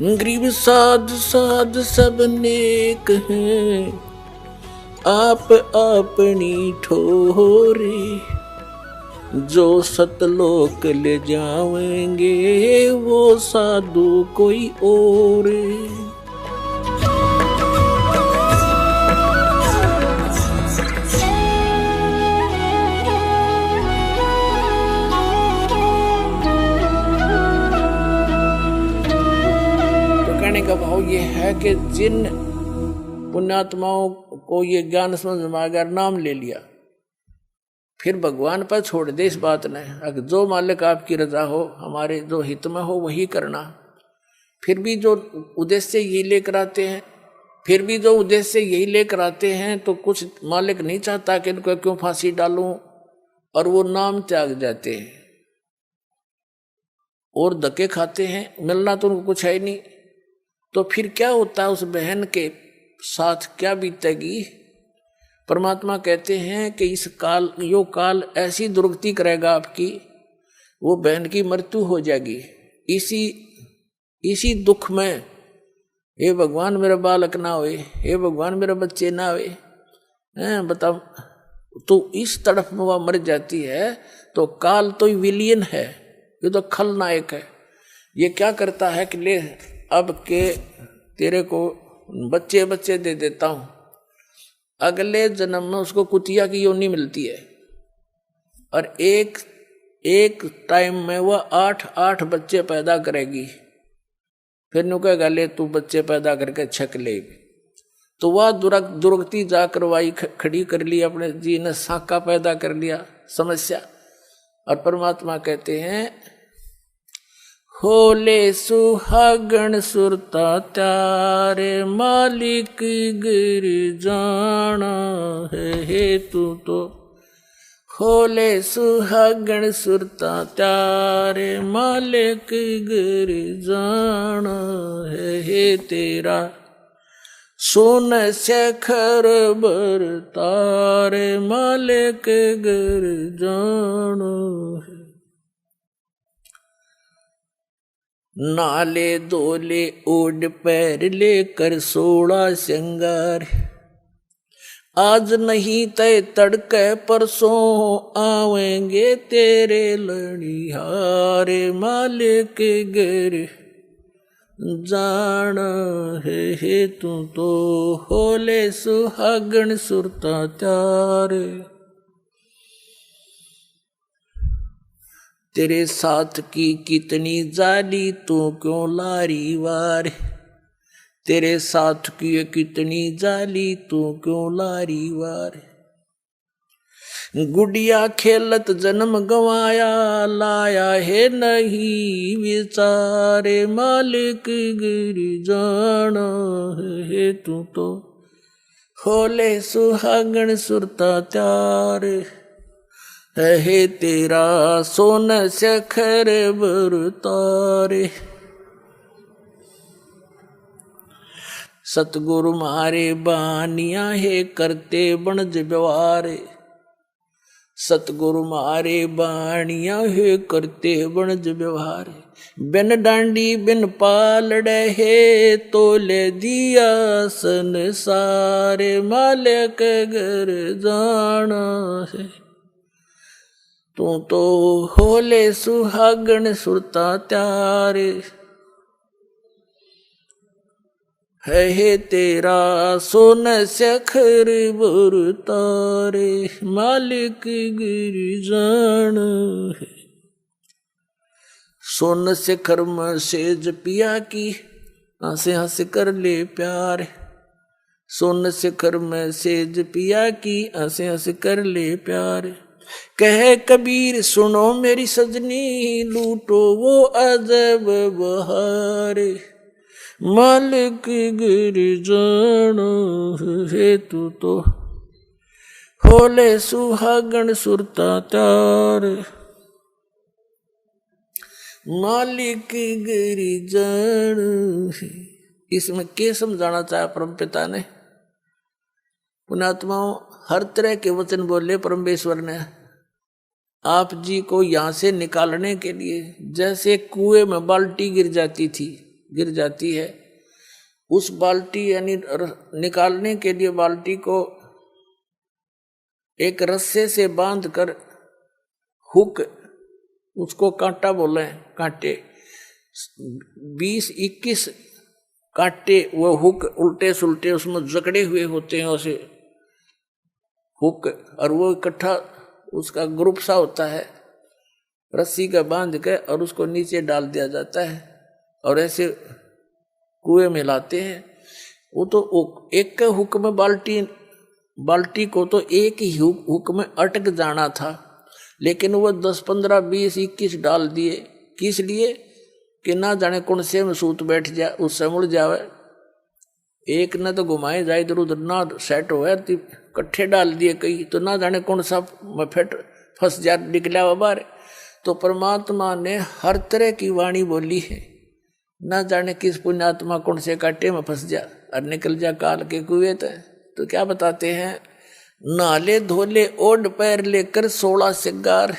गरीब साध साध सब नेक हैं, आप अपनी ठोरे। जो सतलोक ले जाएंगे वो साधु कोई और। कहने का भाव ये है कि जिन पुण्यात्माओं को ये ज्ञान समझ में अगर नाम ले लिया, फिर भगवान पर छोड़ दे इस बात ने। अगर जो मालिक आपकी रजा हो, हमारे जो हित में हो वही करना। फिर भी जो उद्देश्य यही लेकर आते हैं, तो कुछ मालिक नहीं चाहता कि इनको क्यों फांसी डालूं, और वो नाम त्याग जाते हैं और धक्के खाते हैं। मिलना तो उनको कुछ है ही नहीं। तो फिर क्या होता है, उस बहन के साथ क्या बीतेगी। परमात्मा कहते हैं कि इस काल यो काल ऐसी दुर्गति करेगा आपकी, वो बहन की मृत्यु हो जाएगी। इसी दुख में, हे भगवान मेरा बालक ना होए, हे भगवान मेरा बच्चे ना होए, बताओ। तो इस तरफ में वह मर जाती है। तो काल तो विलियन है, ये तो खलनायक है। ये क्या करता है कि ले अब के तेरे को बच्चे दे देता हूं, अगले जन्म में उसको कुतिया की योनि मिलती है, और एक टाइम में वह 8 बच्चे पैदा करेगी। फिर नु कहेगा ले तू बच्चे पैदा करके छक ले। तो वह दुर्गति जाकर वाई खड़ी कर ली, अपने जी ने साका पैदा कर लिया, समस्या। और परमात्मा कहते हैं होले सुहागण सुरता त्यारे, मालिक गिर जाना है हेतु तो। होले सुहागण सुरता त्यारे, मालिक गिर जाना है तेरा। सोन शेखर बर तारे, मालिक गिर जाना है। नाले दोले ओढ़ पैर लेकर 16 श्रृंगार, आज नहीं तय तड़के परसों आवेंगे तेरे लड़िहारे, मालिक गिर जाना है तू तो। होले सुहागण सुरता त्यारे, तेरे साथ की कितनी जाली तू क्यों लारी वार। तेरे साथ की कितनी जाली तू क्यों लारी वार। गुड़िया खेलत जन्म गवाया, लाया है नहीं विचारे, मालिक गिर जाना है तू तो। होले सुहागण सुरता त्यारे, है तेरा सोन शेखर बर तारे। सतगुरु मारे बानिया है करते बनज व्यवहार। सतगुरु मारे बानिया है करते बनज व्यवहार। बिन डांडी बिन पालड़े है तोले दिया संसारे, मालिक घर जाना है तू तो। होले सुहागण सुरता त्यारे, है तेरा सोन शेखर बर तारे, मालिक गिर जाना है। सोन शेखर में सेज पिया की, हंसे हंस कर ले प्यार। सोन शेखर में सेज पिया की, हंसे हंस कर ले प्यार। कहे कबीर सुनो मेरी सजनी, लूटो वो अजब बहार, मालिक गिर जाना है तू तो। होले सुहागण सुरता त्यारे, मालिक गिर जाना है। इसमें क्या समझाना चाहा परम पिता ने। पुण्यात्माओं, हर तरह के वचन बोले परमेश्वर ने आप जी को यहां से निकालने के लिए। जैसे कुएं में बाल्टी गिर जाती थी, गिर जाती है। उस बाल्टी यानी निकालने के लिए बाल्टी को एक रस्से से बांध कर, हुक, उसको कांटा बोले, कांटे 20-21 कांटे वो हुक उल्टे सुलटे उसमें जकड़े हुए होते हैं उसे हुक, और वो इकट्ठा उसका ग्रुप सा होता है, रस्सी का बांध के और उसको नीचे डाल दिया जाता है और ऐसे कुएं में लाते हैं। वो तो एक के हुक में बाल्टी को तो एक ही हुक में अटक जाना था, लेकिन वो 10, 15, 20, 21 डाल दिए। किस लिए? कि ना जाने कौन से में सूत बैठ जाए, उससे मुड़ जावे। एक न तो घुमाए जाए इधर उधर, ना सेट हो इकट्ठे डाल दिए कई, तो ना जाने कौन सा मफेट फंस जा निकला हुआ बाहर। तो परमात्मा ने हर तरह की वाणी बोली है, ना जाने किस पुण्यात्मा कौन से कांटे में फंस जा और निकल जा काल के कुएं। तो क्या बताते हैं, नाले धोले ओढ़ पैर लेकर 16 सिंगार।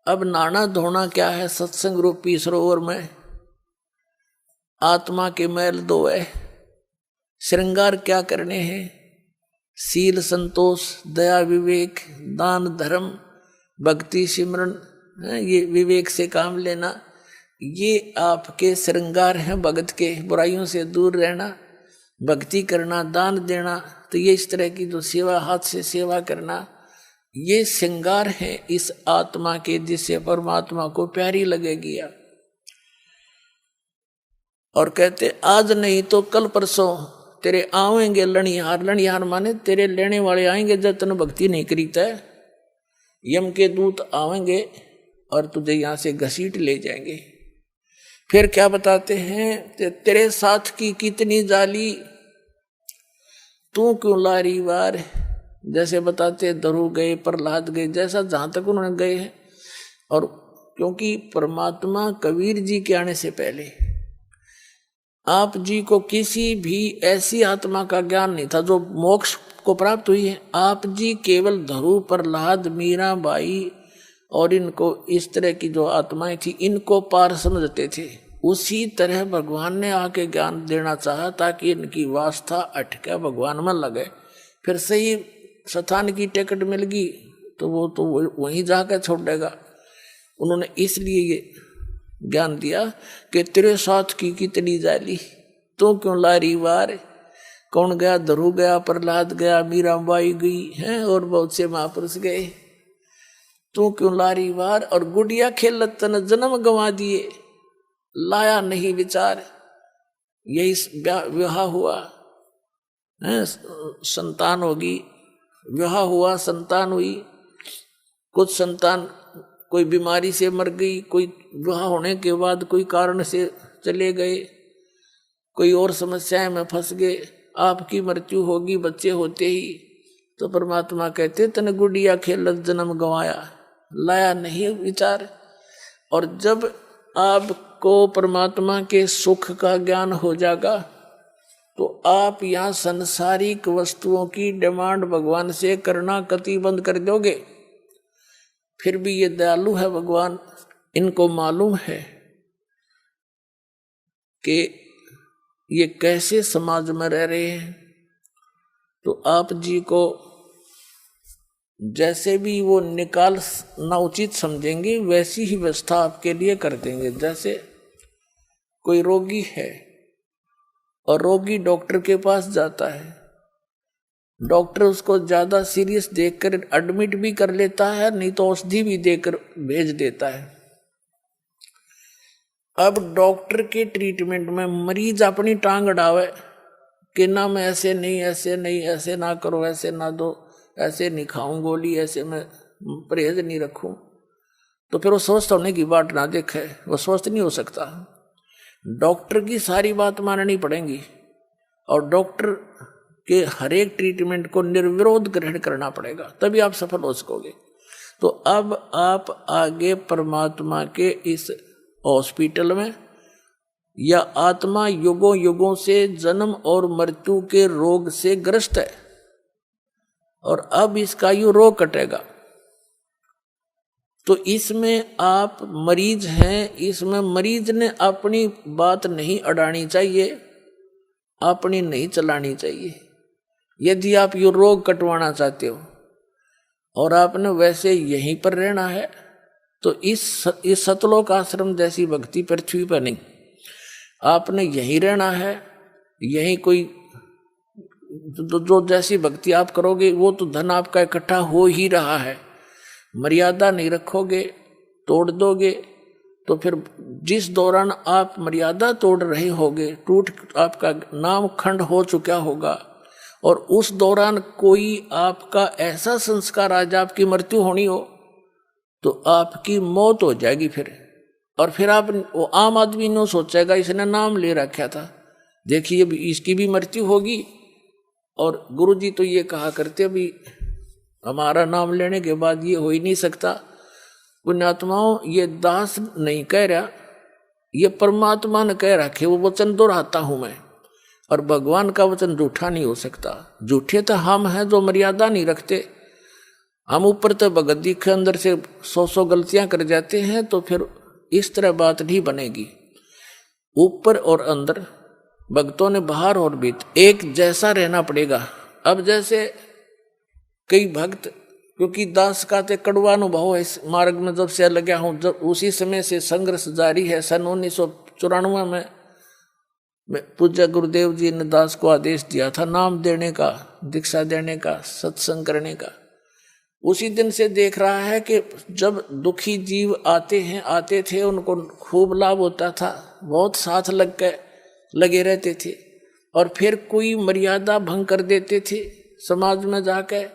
अब नाना धोना क्या है? सत्संग रूपी सरोवर में आत्मा के मैल धोए। श्रृंगार क्या करने हैं? शील, संतोष, दया, विवेक, दान, धर्म, भक्ति, सिमरन, ये विवेक से काम लेना, ये आपके श्रृंगार हैं भगत के। बुराइयों से दूर रहना, भक्ति करना, दान देना, तो ये इस तरह की जो सेवा, हाथ से सेवा करना, ये श्रृंगार है इस आत्मा के, जिससे परमात्मा को प्यारी लगेगी। और कहते आज नहीं तो कल परसों तेरे आवेंगे लणिहार। लणिहार माने तेरे लेने वाले आएंगे जब तन भक्ति नहीं करीता है। यम के दूत आवेंगे और तुझे यहां से घसीट ले जाएंगे। फिर क्या बताते हैं, तेरे साथ की कितनी जाली, तू क्यों लारी वार। जैसे बताते धरु गए, प्रहलाद गए, जैसा जहां तक उन्होंने गए हैं। और क्योंकि परमात्मा कबीर जी के आने से पहले आप जी को किसी भी ऐसी आत्मा का ज्ञान नहीं था जो मोक्ष को प्राप्त हुई है। आप जी केवल धरु, प्रहलाद, मीरा बाई और इनको, इस तरह की जो आत्माएं थी, इनको पार समझते थे। उसी तरह भगवान ने आके ज्ञान देना चाहा ताकि इनकी वास्ता अटके भगवान में लगे। फिर सही स्थान की टिकट मिल गई तो वो तो वहीं जाकर छोड़ देगा। उन्होंने इसलिए ये ज्ञान दिया कि तेरे साथ की कितनी जाली, तो क्यों लारी वार। कौन गया? धरु गया, प्रहलाद गया, मीराबाई गई हैं और बहुत से महापुरुष गए। तू क्यों लारी वार। और गुड़िया खेलत तन जन्म गंवा दिए, लाया नहीं विचार। यही विवाह हुआ है, संतान होगी, विवाह हुआ, संतान हुई, कुछ संतान कोई बीमारी से मर गई, कोई विवाह होने के बाद कोई कारण से चले गए, कोई और समस्याएं में फंस गए, आपकी मृत्यु होगी बच्चे होते ही। तो परमात्मा कहते तन गुड़िया खेलत जन्म गंवाया, लाया नहीं विचार। और जब आपको परमात्मा के सुख का ज्ञान हो जाएगा तो आप यहाँ संसारिक वस्तुओं की डिमांड भगवान से करना कति बंद कर दोगे। फिर भी ये दयालु है भगवान, इनको मालूम है कि ये कैसे समाज में रह रहे हैं। तो आप जी को जैसे भी वो निकालना उचित समझेंगे वैसी ही व्यवस्था आपके लिए कर देंगे। जैसे कोई रोगी है और रोगी डॉक्टर के पास जाता है, डॉक्टर उसको ज्यादा सीरियस देखकर एडमिट भी कर लेता है, नहीं तो औषधि भी देकर भेज देता है। अब डॉक्टर के ट्रीटमेंट में मरीज अपनी टांग अड़ावे कि ना मैं ऐसे नहीं, ऐसे नहीं, ऐसे ना करो, ऐसे ना दो, ऐसे नहीं खाऊं गोली, ऐसे मैं परहेज नहीं रखूं, तो फिर वो स्वस्थ होने की बात ना देखे, वो स्वस्थ नहीं हो सकता। डॉक्टर की सारी बात माननी पड़ेगी और डॉक्टर के हर एक ट्रीटमेंट को निर्विरोध ग्रहण करना पड़ेगा, तभी आप सफल हो सकोगे। तो अब आप आगे परमात्मा के इस हॉस्पिटल में, या आत्मा युगों युगों से जन्म और मृत्यु के रोग से ग्रस्त है और अब इसका यू रोग कटेगा। तो इसमें आप मरीज हैं, इसमें मरीज ने अपनी बात नहीं अड़ानी चाहिए, अपनी नहीं चलानी चाहिए। यदि आप ये रोग कटवाना चाहते हो और आपने वैसे यहीं पर रहना है तो इस सतलोक आश्रम जैसी भक्ति पृथ्वी पर नहीं, आपने यहीं रहना है। यहीं कोई जो जैसी भक्ति आप करोगे वो तो धन आपका इकट्ठा हो ही रहा है। मर्यादा नहीं रखोगे, तोड़ दोगे, तो फिर जिस दौरान आप मर्यादा तोड़ रहे होगे, टूट आपका नाम खंड हो चुका होगा, और उस दौरान कोई आपका ऐसा संस्कार आज आपकी मृत्यु होनी हो तो आपकी मौत हो जाएगी फिर। और फिर आप वो आम आदमी ने सोचेगा इसने नाम ले रखा था, देखिए इसकी भी मृत्यु होगी। और गुरुजी तो ये कहा करते भी हमारा नाम लेने के बाद ये हो ही नहीं सकता। पुण्यात्माओं, ये दास नहीं कह रहा, ये परमात्मा ने कह रखा, वो वचन दोहराता हूं मैं। और भगवान का वचन झूठा नहीं हो सकता। झूठे तो हम हैं जो मर्यादा नहीं रखते। हम ऊपर तो भगत दिखे अंदर से 100 गलतियां कर जाते हैं, तो फिर इस तरह बात नहीं बनेगी। ऊपर और अंदर भक्तों ने बाहर और भीतर एक जैसा रहना पड़ेगा। अब जैसे कई भक्त, क्योंकि दास का ते कड़वा अनुभव है इस मार्ग में जब से लगा हूं, जब उसी समय से संघर्ष जारी है। सन 1994 में पूज्य गुरुदेव जी ने दास को आदेश दिया था नाम देने का, दीक्षा देने का, सत्संग करने का। उसी दिन से देख रहा है कि जब दुखी जीव आते थे उनको खूब लाभ होता था, बहुत साथ लगे रहते थे। और फिर कोई मर्यादा भंग कर देते थे समाज में जाकर,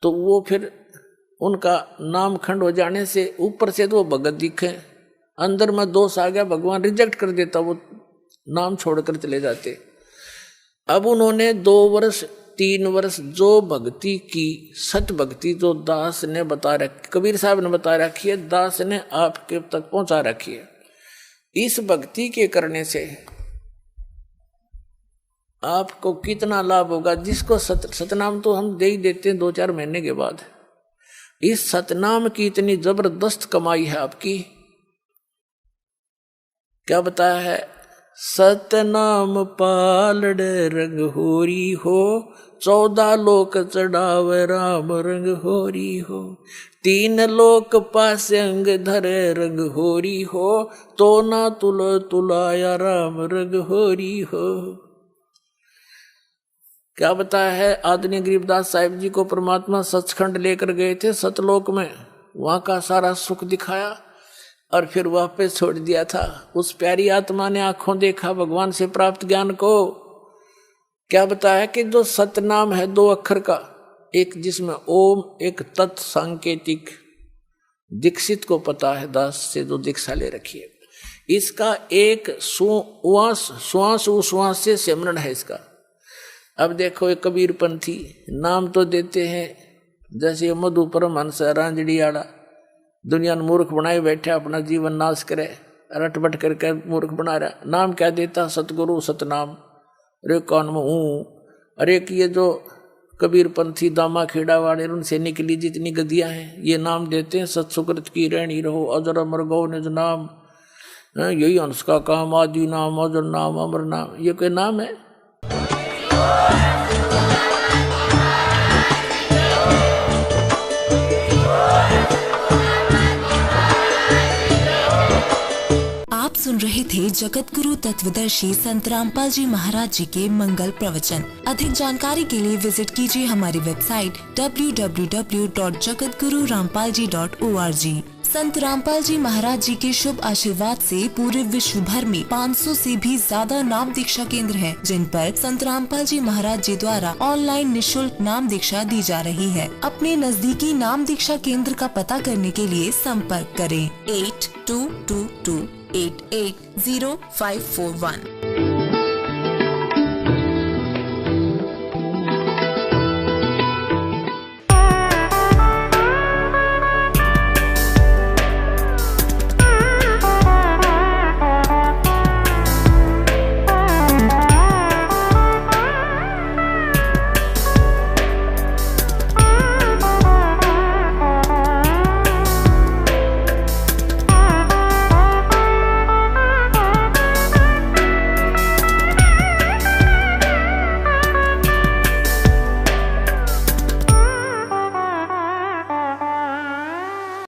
तो वो फिर उनका नाम खंड हो जाने से ऊपर से तो वो भगत दिखे, अंदर में दोष आ गया, भगवान रिजेक्ट कर देता, वो नाम छोड़कर चले जाते। अब उन्होंने 2 वर्ष 3 वर्ष जो भक्ति की, सत भक्ति जो दास ने बता रखी, कबीर साहब ने बता रखी है, दास ने आपके तक पहुंचा रखी है। इस भक्ति के करने से आपको कितना लाभ होगा। जिसको सतनाम तो हम दे ही देते हैं 2-4 महीने के बाद। इस सतनाम की इतनी जबरदस्त कमाई है आपकी। क्या बताया है? सतनाम पालड़ रंग होरी हो, 14 लोक चढ़ावे राम रंग होरी हो, 3 लोक पासे अंग धरे रंग होरी हो, तो ना तुलाया राम रंग होरी हो। क्या बताया है? आदरणीय गरीबदास साहिब जी को परमात्मा सचखंड लेकर गए थे सतलोक में, वहां का सारा सुख दिखाया और फिर वापस छोड़ दिया था। उस प्यारी आत्मा ने आंखों देखा भगवान से प्राप्त ज्ञान को। क्या बताया कि जो सतनाम है 2 अक्षर का, एक जिसमें ओम, एक तत् सांकेतिक, दीक्षित को पता है, दास से जो दीक्षा ले रखी है, इसका एक श्वास से सिमरन है इसका। अब देखो एक कबीरपंथी नाम तो देते हैं, जैसे मधु परमहंस रांझड़ी आड़ा, दुनिया ने मूर्ख बनाए बैठे, अपना जीवन नाश करे, रटबट करके मूर्ख बना रहा। नाम क्या देता? सतगुरु सतनाम। अरे कौन में हूँ? अरे कि ये जो कबीरपंथी दामा खेड़ा वाले, उनसे निकली जितनी गदियां हैं, ये नाम देते हैं सत्सुकृत की रहनी रहो, अजर अमर गौ निज नाम, यही हंस का काम, आदि नाम, अजर नाम, अमर नाम। ये कोई नाम है? आप सुन रहे थे जगत गुरु तत्वदर्शी संत रामपाल जी महाराज जी के मंगल प्रवचन। अधिक जानकारी के लिए विजिट कीजिए हमारी वेबसाइट www.jagatgururampalji.org। संत रामपाल जी महाराज जी के शुभ आशीर्वाद से पूरे विश्व भर में 500 से भी ज्यादा नाम दीक्षा केंद्र हैं, जिन पर संत रामपाल जी महाराज जी द्वारा ऑनलाइन निःशुल्क नाम दीक्षा दी जा रही है। अपने नजदीकी नाम दीक्षा केंद्र का पता करने के लिए संपर्क करें 8222880541।